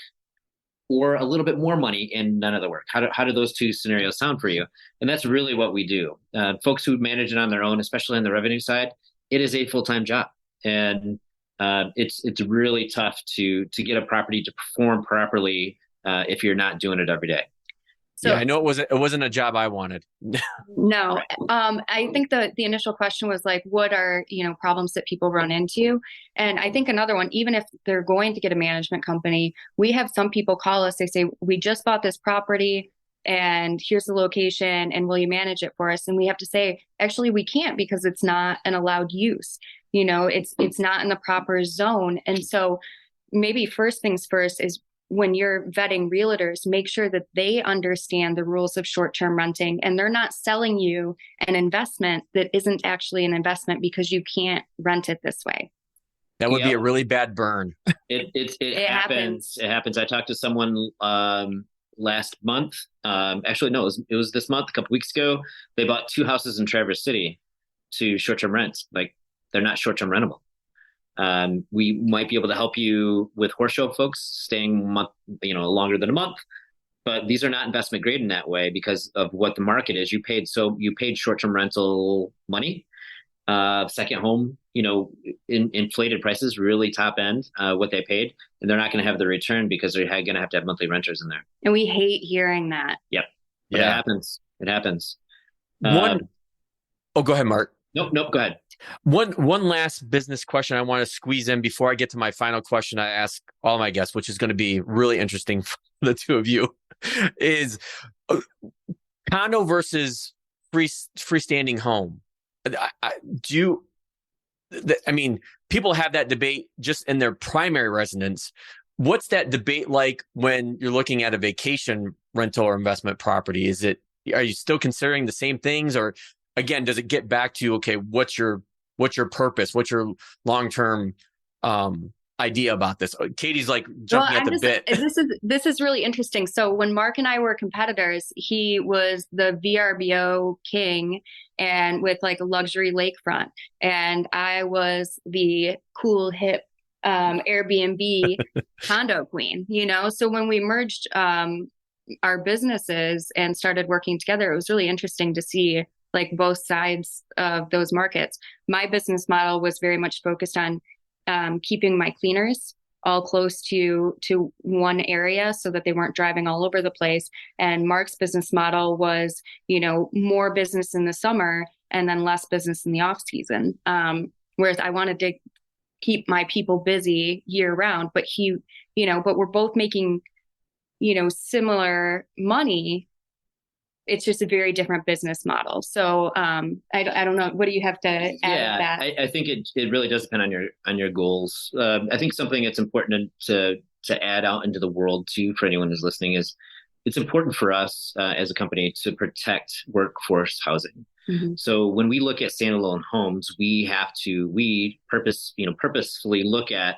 or a little bit more money and none of the work. How do those two scenarios sound for you? And that's really what we do. Folks who manage it on their own, especially on the revenue side, it is a full-time job. And it's really tough to get a property to perform properly if you're not doing it every day. So, yeah, I know it wasn't a job I wanted. No, I think the initial question was like, what are problems that people run into? And I think another one, even if they're going to get a management company, we have some people call us. They say, we just bought this property and here's the location, and will you manage it for us? And we have to say, actually, we can't because it's not an allowed use. It's not in the proper zone. And so maybe first things first is when you're vetting realtors, make sure that they understand the rules of short-term renting and they're not selling you an investment that isn't actually an investment because you can't rent it this way. That would be a really bad burn. It happens. It happens. I talked to someone last month. Actually, no, it was this month, a couple weeks ago. They bought 2 houses in Traverse City to short-term rents. Like, they're not short-term rentable. We might be able to help you with horse show folks staying longer than a month, but these are not investment grade in that way because of what the market is. You paid short-term rental money, second home, inflated prices, really top end, what they paid, and they're not going to have the return because they're going to have monthly renters in there. And we hate hearing that. Yep. But it happens. It happens. Go ahead, Mark. Nope. Go ahead. One last business question I want to squeeze in before I get to my final question I ask all my guests, which is going to be really interesting for the two of you, is condo versus freestanding home. People have that debate just in their primary residence. What's that debate like when you're looking at a vacation rental or investment property? Are you still considering the same things, or again, does it get back to, okay, what's your purpose? What's your long-term idea about this? Katy's like jumping at the bit. This is really interesting. So when Mark and I were competitors, he was the VRBO king and with like a luxury lakefront. And I was the cool, hip Airbnb condo queen, So when we merged our businesses and started working together, it was really interesting to see like both sides of those markets. My business model was very much focused on keeping my cleaners all close to one area so that they weren't driving all over the place. And Mark's business model was, more business in the summer and then less business in the off season. Whereas I wanted to keep my people busy year round, but but we're both making, similar money. It's just a very different business model. So I don't know. What do you have to add to that? I think it really does depend on your goals. I think something that's important to add out into the world too for anyone who's listening is it's important for us as a company to protect workforce housing. Mm-hmm. So when we look at standalone homes, we purposefully look at,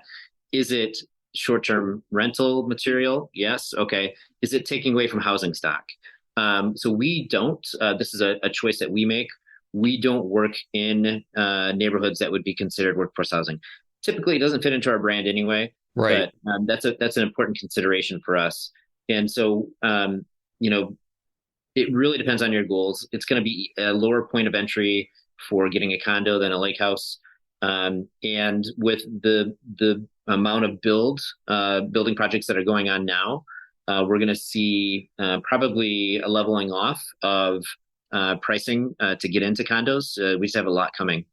is it short-term rental material? Yes. Okay. Is it taking away from housing stock? So we don't, this is a choice that we make. We don't work in neighborhoods that would be considered workforce housing. Typically, it doesn't fit into our brand anyway. Right. But that's an important consideration for us. And so, it really depends on your goals. It's going to be a lower point of entry for getting a condo than a lake house. And with the amount of building projects that are going on now, we're going to see probably a leveling off of pricing to get into condos. We just have a lot coming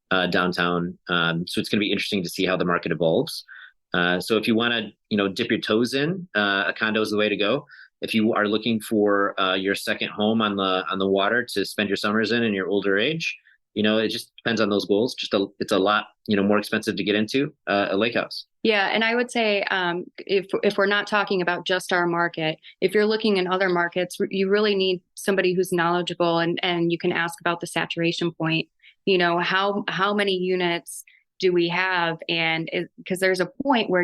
downtown. So it's going to be interesting to see how the market evolves. So if you want to, dip your toes in, a condo is the way to go. If you are looking for your second home on the water to spend your summers in your older age, it just depends on those goals. It's a lot, more expensive to get into a lake house. Yeah. And I would say if we're not talking about just our market, if you're looking in other markets, you really need somebody who's knowledgeable and you can ask about the saturation point. How many units do we have? And because there's a point where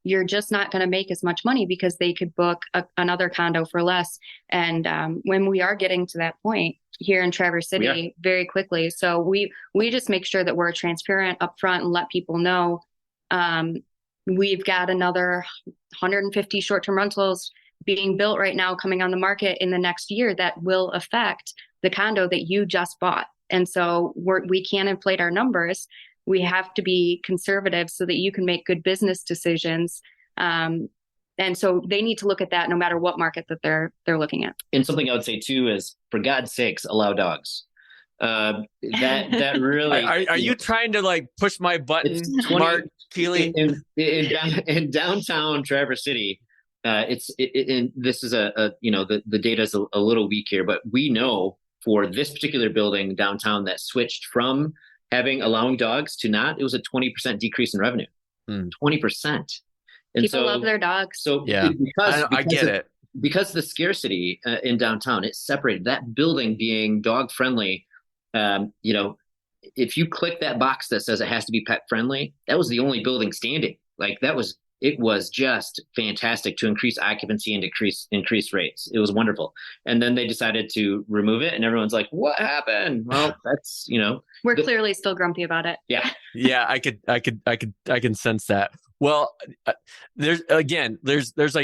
you're just not going to make as much money because they could book another condo for less. And when we are getting to that point here in Traverse City very quickly. So we just make sure that we're transparent upfront and let people know we've got another 150 short-term rentals being built right now coming on the market in the next year that will affect the condo that you just bought. And so we can't inflate our numbers. We have to be conservative so that you can make good business decisions. And so they need to look at that no matter what market that they're looking at. And something I would say too is, for God's sakes, allow dogs. That really. Are you trying to push my button, Mark, Keely? In downtown Traverse City, and this is the data is a little weak here, but we know for this particular building downtown that switched from allowing dogs to not, it was a 20% decrease in revenue. 20%. And people love their dogs. So yeah, because I get it. Because the scarcity in downtown, it separated that building being dog friendly. If you click that box that says it has to be pet friendly, that was the only building standing. It was just fantastic to increase occupancy and increase rates. It was wonderful. And then they decided to remove it and everyone's like, what happened? Well, that's, we're clearly still grumpy about it. Yeah. Yeah. I can sense that. Well, there's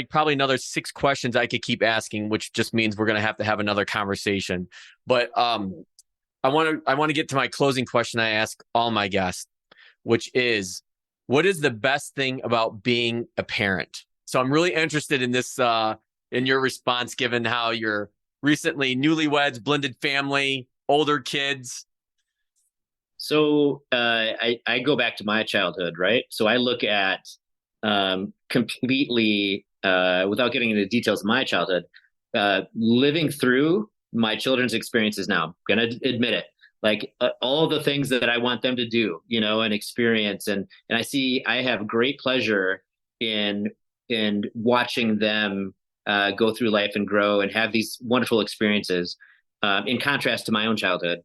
probably another 6 questions I could keep asking, which just means we're going to have another conversation. But I want to get to my closing question I ask all my guests, which is, what is the best thing about being a parent? So I'm really interested in this, in your response, given how you're recently newlyweds, blended family, older kids. So I go back to my childhood, right? So I look at completely, without getting into the details of my childhood, living through my children's experiences now. I'm going to admit it. All the things that I want them to do, and experience. And I have great pleasure in watching them go through life and grow and have these wonderful experiences in contrast to my own childhood.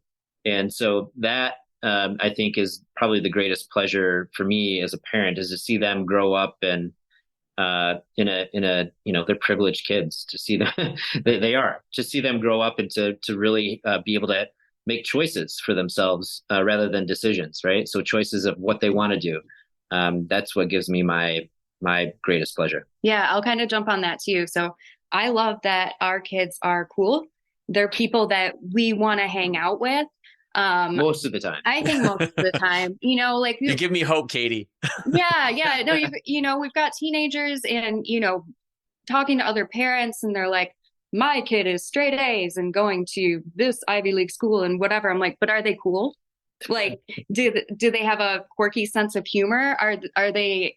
And so that I think is probably the greatest pleasure for me as a parent, is to see them grow up and they're privileged kids, to see them, to see them grow up and to really be able to make choices for themselves rather than decisions, right? So choices of what they want to do. That's what gives me my greatest pleasure. Yeah, I'll kind of jump on that too. So I love that our kids are cool. They're people that we want to hang out with. Most of the time. I think most of the time, like you give me hope, Katy. Yeah. No, we've got teenagers and, talking to other parents and they're like, my kid is straight A's and going to this Ivy League school and whatever. I'm like, but are they cool? Like, do they have a quirky sense of humor? Are they,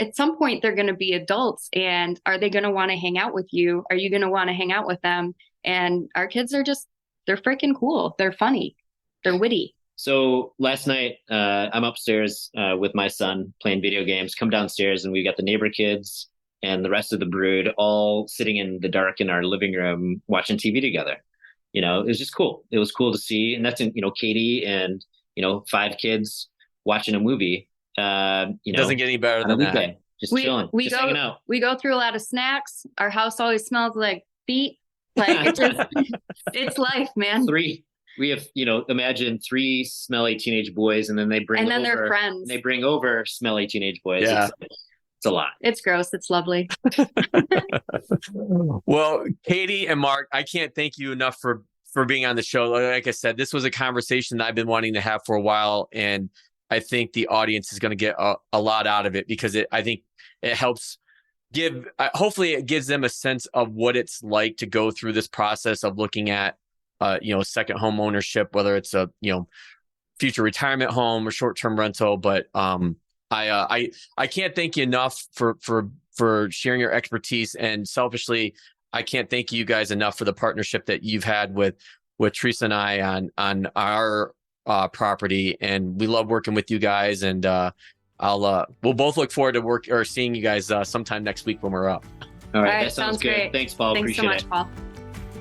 at some point they're going to be adults, and are they going to want to hang out with you? Are you going to want to hang out with them? And our kids are they're freaking cool. They're funny. They're witty. So last night, I'm upstairs with my son playing video games, come downstairs and we got the neighbor kids and the rest of the brood all sitting in the dark in our living room watching TV together. It was just cool. It was cool to see. And that's, Katy and, 5 kids watching a movie. Doesn't get any better than that. Just chilling, hanging out. We go through a lot of snacks. Our house always smells like feet. Like it's life, man. We have, imagine 3 smelly teenage boys, and then they bring over their friends. They bring over smelly teenage boys. Yeah. It's a lot. It's gross. It's lovely. Well, Katy and Mark, I can't thank you enough for being on the show. Like I said, this was a conversation that I've been wanting to have for a while, and I think the audience is going to get a lot out of it, because I think it helps hopefully it gives them a sense of what it's like to go through this process of looking at second home ownership, whether it's a future retirement home or short-term rental. But I can't thank you enough for sharing your expertise, and selfishly, I can't thank you guys enough for the partnership that you've had with Teresa and I on our property, and we love working with you guys. And we'll both look forward to seeing you guys sometime next week when we're up. All right, that sounds good. Great. Thanks, Paul. Thanks Appreciate so much, Paul.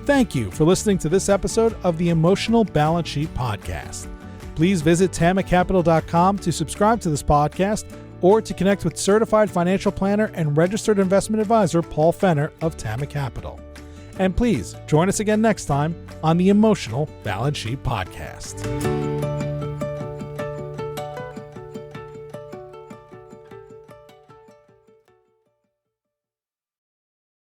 Thank you for listening to this episode of the Emotional Balance Sheet Podcast. Please visit tamacapital.com to subscribe to this podcast, or to connect with certified financial planner and registered investment advisor Paul Fenner of Tama Capital. And please join us again next time on the Emotional Balance Sheet Podcast.